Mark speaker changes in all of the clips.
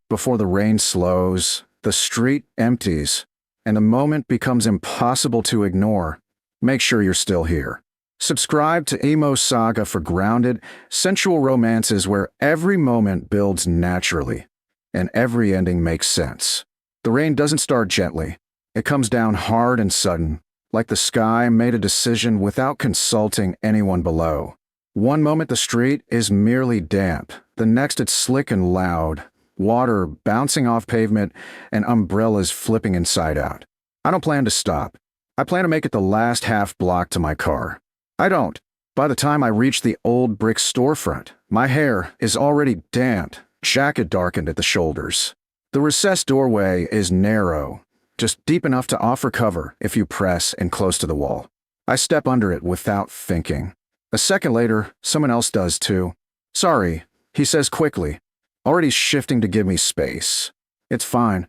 Speaker 1: Before the rain slows, the street empties, and the moment becomes impossible to ignore. Make sure you're still here. Subscribe to Emo Saga for grounded, sensual romances where every moment builds naturally, and every ending makes sense. The rain doesn't start gently. It comes down hard and sudden, like the sky made a decision without consulting anyone below. One moment the street is merely damp, the next it's slick and loud, water bouncing off pavement and umbrellas flipping inside out. I don't plan to stop. I plan to make it the last half block to my car. I don't. By the time I reach the old brick storefront, my hair is already damp, jacket darkened at the shoulders. The recessed doorway is narrow, just deep enough to offer cover if you press and close to the wall. I step under it without thinking. A second later, someone else does too. Sorry, he says quickly, already shifting to give me space. It's fine,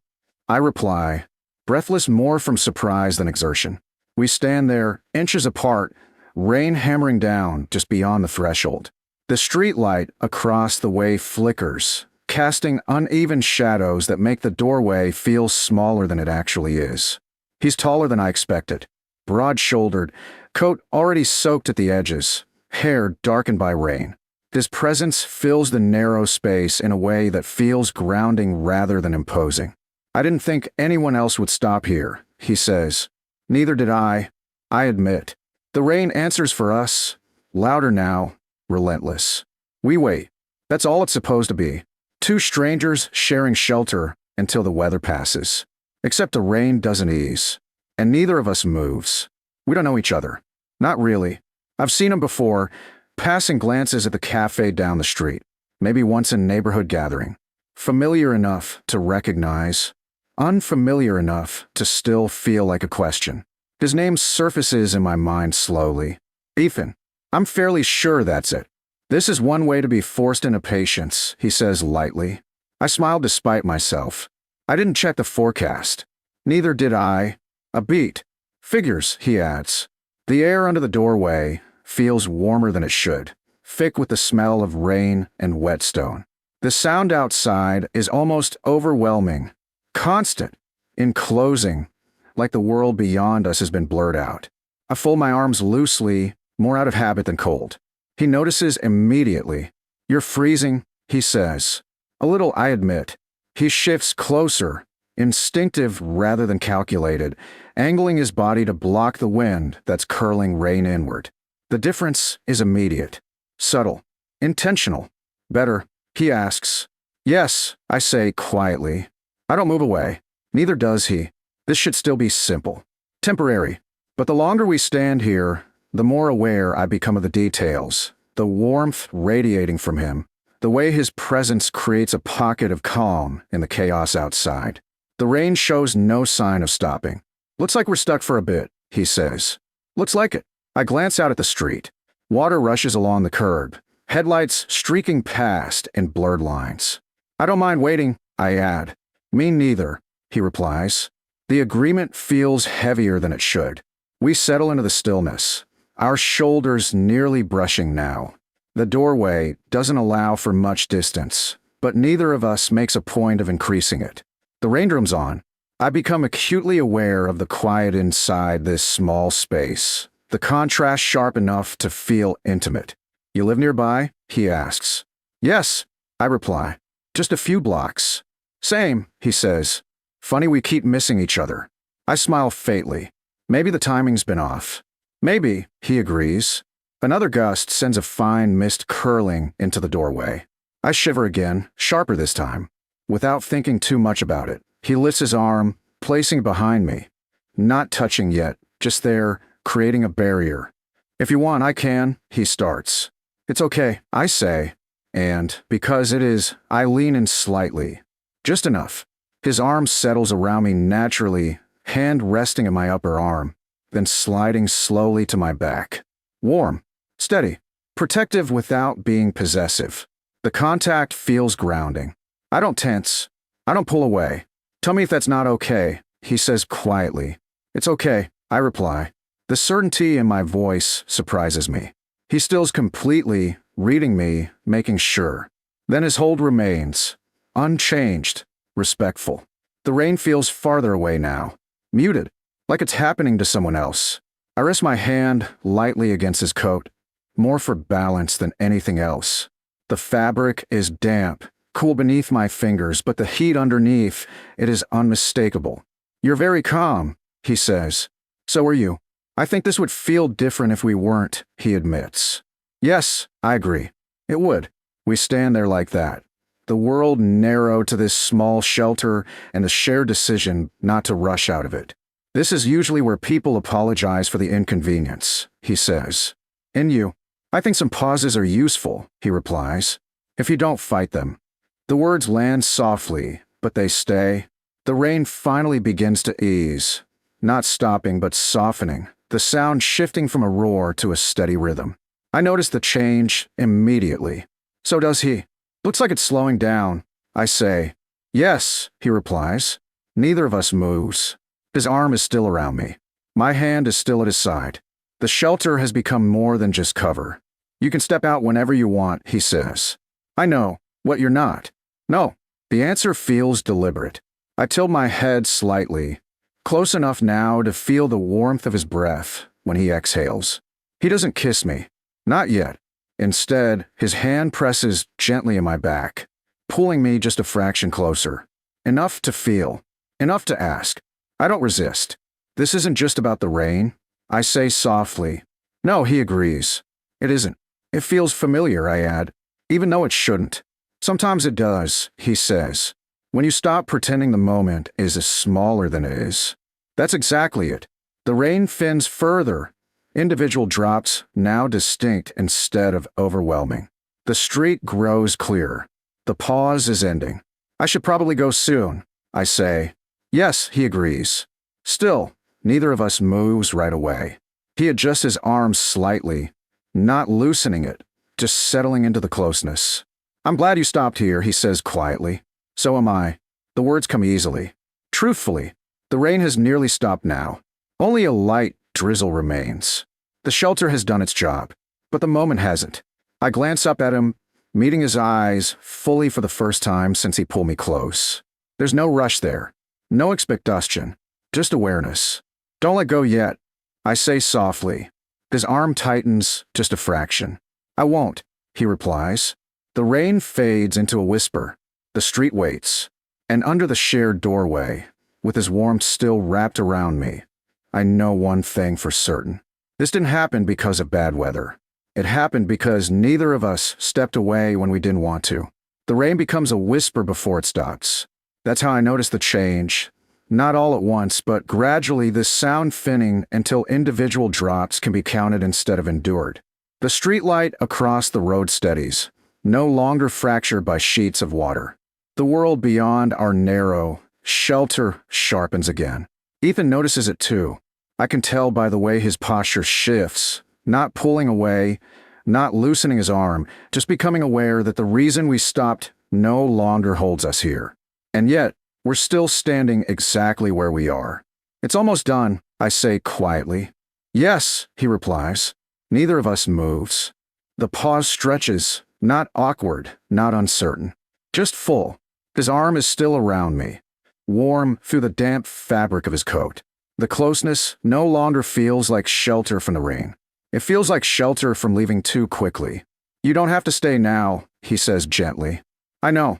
Speaker 1: I reply, breathless more from surprise than exertion. We stand there, inches apart, rain hammering down just beyond the threshold. The street light across the way flickers, casting uneven shadows that make the doorway feel smaller than it actually is. He's taller than I expected, broad-shouldered, coat already soaked at the edges, hair darkened by rain. His presence fills the narrow space in a way that feels grounding rather than imposing. I didn't think anyone else would stop here, he says. Neither did I admit. The rain answers for us, louder now, relentless. We wait. That's all it's supposed to be. Two strangers sharing shelter until the weather passes. Except the rain doesn't ease, and neither of us moves. We don't know each other. Not really. I've seen him before, passing glances at the cafe down the street, maybe once in a neighborhood gathering. Familiar enough to recognize, unfamiliar enough to still feel like a question. His name surfaces in my mind slowly. Ethan. I'm fairly sure that's it. This is one way to be forced into patience, he says lightly. I smiled despite myself. I didn't check the forecast. Neither did I. A beat. Figures, he adds. The air under the doorway feels warmer than it should, thick with the smell of rain and whetstone. The sound outside is almost overwhelming, constant, enclosing, like the world beyond us has been blurred out. I fold my arms loosely, more out of habit than cold. He notices immediately. You're freezing, he says. A little, I admit. He shifts closer, instinctive rather than calculated, angling his body to block the wind that's curling rain inward. The difference is immediate, subtle, intentional. Better, he asks. Yes, I say quietly. I don't move away. Neither does he. This should still be simple, temporary. But the longer we stand here, the more aware I become of the details, the warmth radiating from him, the way his presence creates a pocket of calm in the chaos outside. The rain shows no sign of stopping. Looks like we're stuck for a bit, he says. Looks like it. I glance out at the street. Water rushes along the curb, headlights streaking past in blurred lines. I don't mind waiting, I add. Me neither, he replies. The agreement feels heavier than it should. We settle into the stillness, our shoulders nearly brushing now. The doorway doesn't allow for much distance, but neither of us makes a point of increasing it. The rain drums on. I become acutely aware of the quiet inside this small space, the contrast sharp enough to feel intimate. You live nearby? He asks. Yes, I reply. Just a few blocks. Same, he says. Funny we keep missing each other. I smile faintly. Maybe the timing's been off. Maybe, he agrees. Another gust sends a fine mist curling into the doorway. I shiver again, sharper this time. Without thinking too much about it, he lifts his arm, placing it behind me. Not touching yet, just there, creating a barrier. If you want, I can, he starts. It's okay, I say. And, because it is, I lean in slightly. Just enough. His arm settles around me naturally, hand resting on my upper arm, then sliding slowly to my back. Warm, steady, protective without being possessive. The contact feels grounding. I don't tense. I don't pull away. Tell me if that's not okay, he says quietly. It's okay, I reply. The certainty in my voice surprises me. He stills completely, reading me, making sure. Then his hold remains, unchanged, respectful. The rain feels farther away now, muted, like it's happening to someone else. I rest my hand lightly against his coat, more for balance than anything else. The fabric is damp, cool beneath my fingers, but the heat underneath, it is unmistakable. "You're very calm," he says. "So are you." "I think this would feel different if we weren't," he admits. "Yes," I agree. "It would." We stand there like that. The world narrowed to this small shelter and the shared decision not to rush out of it. "This is usually where people apologize for the inconvenience," he says. "In you, I think some pauses are useful," he replies, "if you don't fight them." The words land softly, but they stay. The rain finally begins to ease, not stopping but softening, the sound shifting from a roar to a steady rhythm. I notice the change immediately. So does he. "Looks like it's slowing down," I say. "Yes," he replies. Neither of us moves. His arm is still around me. My hand is still at his side. The shelter has become more than just cover. "You can step out whenever you want," he says. "I know. What, you're not?" "No." The answer feels deliberate. I tilt my head slightly, close enough now to feel the warmth of his breath when he exhales. He doesn't kiss me. Not yet. Instead, his hand presses gently in my back, pulling me just a fraction closer. Enough to feel. Enough to ask. I don't resist. "This isn't just about the rain," I say softly. "No," he agrees. "It isn't. It feels familiar," I add, even though it shouldn't. "Sometimes it does," he says. "When you stop pretending the moment is smaller than it is." That's exactly it. The rain thins further. Individual drops, now distinct instead of overwhelming. The street grows clearer. The pause is ending. "I should probably go soon," I say. "Yes," he agrees. Still, neither of us moves right away. He adjusts his arm slightly, not loosening it, just settling into the closeness. "I'm glad you stopped here," he says quietly. "So am I." The words come easily. Truthfully, the rain has nearly stopped now. Only a light drizzle remains. The shelter has done its job, but the moment hasn't. I glance up at him, meeting his eyes fully for the first time since he pulled me close. There's no rush there. No expectation. Just awareness. "Don't let go yet," I say softly. His arm tightens just a fraction. "I won't," he replies. The rain fades into a whisper. The street waits. And under the shared doorway, with his warmth still wrapped around me, I know one thing for certain. This didn't happen because of bad weather. It happened because neither of us stepped away when we didn't want to. The rain becomes a whisper before it stops. That's how I notice the change. Not all at once, but gradually this sound thinning until individual drops can be counted instead of endured. The streetlight across the road steadies, no longer fractured by sheets of water. The world beyond our narrow shelter sharpens again. Ethan notices it too. I can tell by the way his posture shifts, not pulling away, not loosening his arm, just becoming aware that the reason we stopped no longer holds us here. And yet, we're still standing exactly where we are. "It's almost done," I say quietly. "Yes," he replies. Neither of us moves. The pause stretches, not awkward, not uncertain, just full. His arm is still around me, warm through the damp fabric of his coat. The closeness no longer feels like shelter from the rain. It feels like shelter from leaving too quickly. "You don't have to stay now," he says gently. "I know,"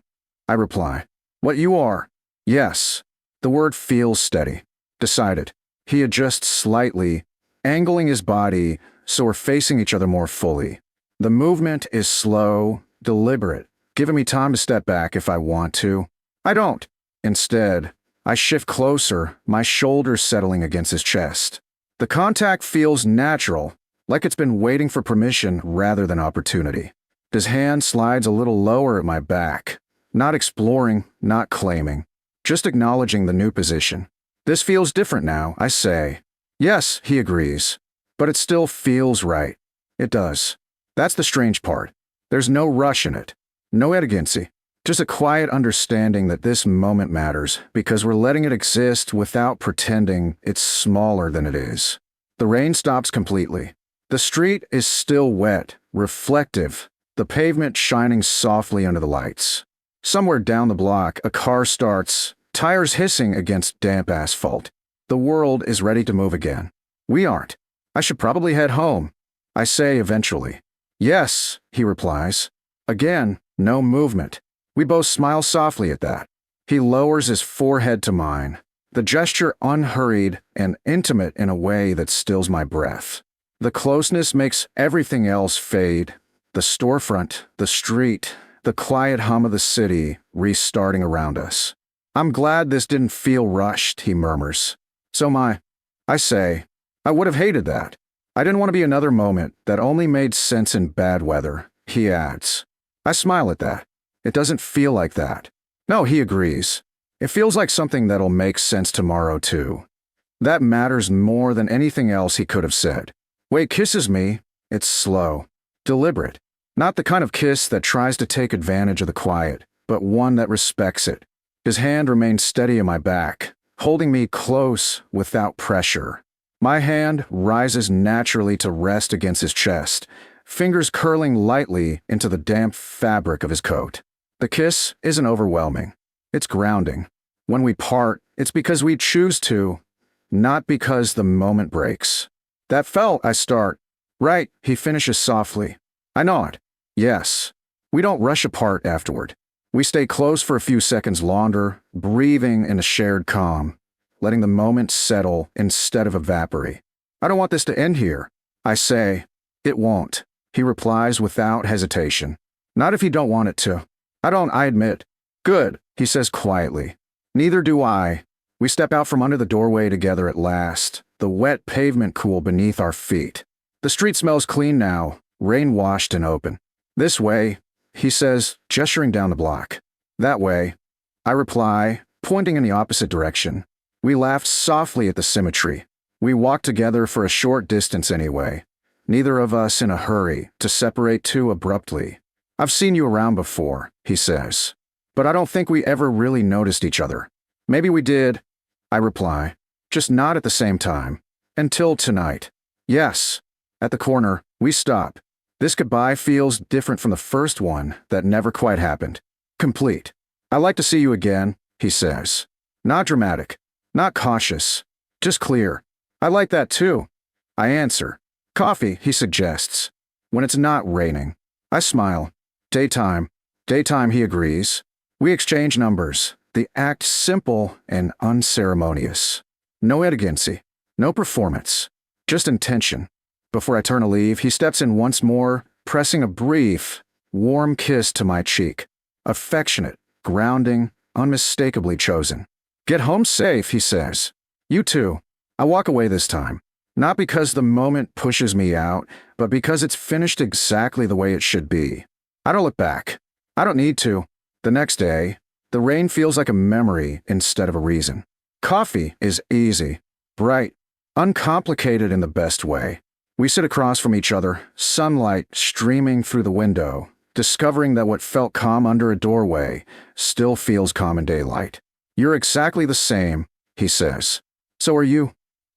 Speaker 1: I reply. "What you are?" "Yes." The word feels steady, decided. He adjusts slightly, angling his body so we're facing each other more fully. The movement is slow, deliberate, giving me time to step back if I want to. I don't. Instead, I shift closer, my shoulders settling against his chest. The contact feels natural, like it's been waiting for permission rather than opportunity. His hand slides a little lower at my back, not exploring, not claiming, just acknowledging the new position. "This feels different now," I say. "Yes," he agrees. "But it still feels right." It does. That's the strange part. There's no rush in it. No arrogancy. Just a quiet understanding that this moment matters because we're letting it exist without pretending it's smaller than it is. The rain stops completely. The street is still wet, reflective, the pavement shining softly under the lights. Somewhere down the block, a car starts, tires hissing against damp asphalt. The world is ready to move again. We aren't. I should probably head home, I say eventually. Yes, he replies. Again, no movement. We both smile softly at that. He lowers his forehead to mine, the gesture unhurried and intimate in a way that stills my breath. The closeness makes everything else fade. The storefront, the street, the quiet hum of the city restarting around us. I'm glad this didn't feel rushed, he murmurs. I say, I would have hated that. I didn't want to be another moment that only made sense in bad weather, he adds. I smile at that. It doesn't feel like that. No, he agrees. It feels like something that'll make sense tomorrow, too. That matters more than anything else he could have said. Wade kisses me. It's slow, deliberate. Not the kind of kiss that tries to take advantage of the quiet, but one that respects it. His hand remains steady in my back, holding me close without pressure. My hand rises naturally to rest against his chest, fingers curling lightly into the damp fabric of his coat. The kiss isn't overwhelming. It's grounding. When we part, it's because we choose to, not because the moment breaks. That felt, I start. Right, he finishes softly. I nod. Yes. We don't rush apart afterward. We stay close for a few seconds longer, breathing in a shared calm, letting the moment settle instead of evaporate. I don't want this to end here, I say. It won't, he replies without hesitation. Not if you don't want it to. I admit. Good, he says quietly. Neither do I. We step out from under the doorway together at last, the wet pavement cool beneath our feet. The street smells clean now, rain-washed and open. This way, he says, gesturing down the block. That way, I reply, pointing in the opposite direction. We laughed softly at the symmetry. We walked together for a short distance anyway, neither of us in a hurry to separate too abruptly. I've seen you around before, he says, but I don't think we ever really noticed each other. Maybe we did, I reply, just not at the same time. Until tonight. Yes. At the corner, we stop. This goodbye feels different from the first one that never quite happened. Complete. I'd like to see you again, he says. Not dramatic, not cautious, just clear. I like that too. I answer. Coffee, he suggests. When it's not raining. I smile. Daytime. Daytime, he agrees. We exchange numbers. The act simple and unceremonious. No elegancy. No performance. Just intention. Before I turn to leave, he steps in once more, pressing a brief, warm kiss to my cheek. Affectionate, grounding, unmistakably chosen. Get home safe, he says. You too. I walk away this time. Not because the moment pushes me out, but because it's finished exactly the way it should be. I don't look back. I don't need to. The next day, the rain feels like a memory instead of a reason. Coffee is easy, bright, uncomplicated in the best way. We sit across from each other, sunlight streaming through the window, discovering that what felt calm under a doorway still feels calm in daylight. You're exactly the same, he says. So are you,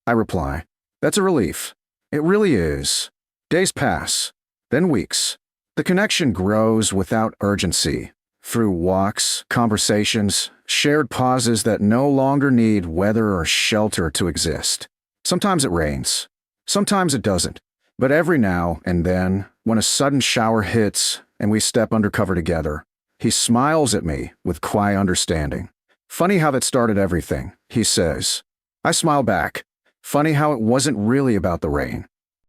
Speaker 1: I reply. That's a relief. It really is. Days pass, then weeks. The connection grows without urgency, through walks, conversations, shared pauses that no longer need weather or shelter to exist. Sometimes it rains. Sometimes it doesn't. But every now and then, when a sudden shower hits and we step under cover together, he smiles at me with quiet understanding. Funny how that started everything, he says. I smile back. Funny how it wasn't really about the rain.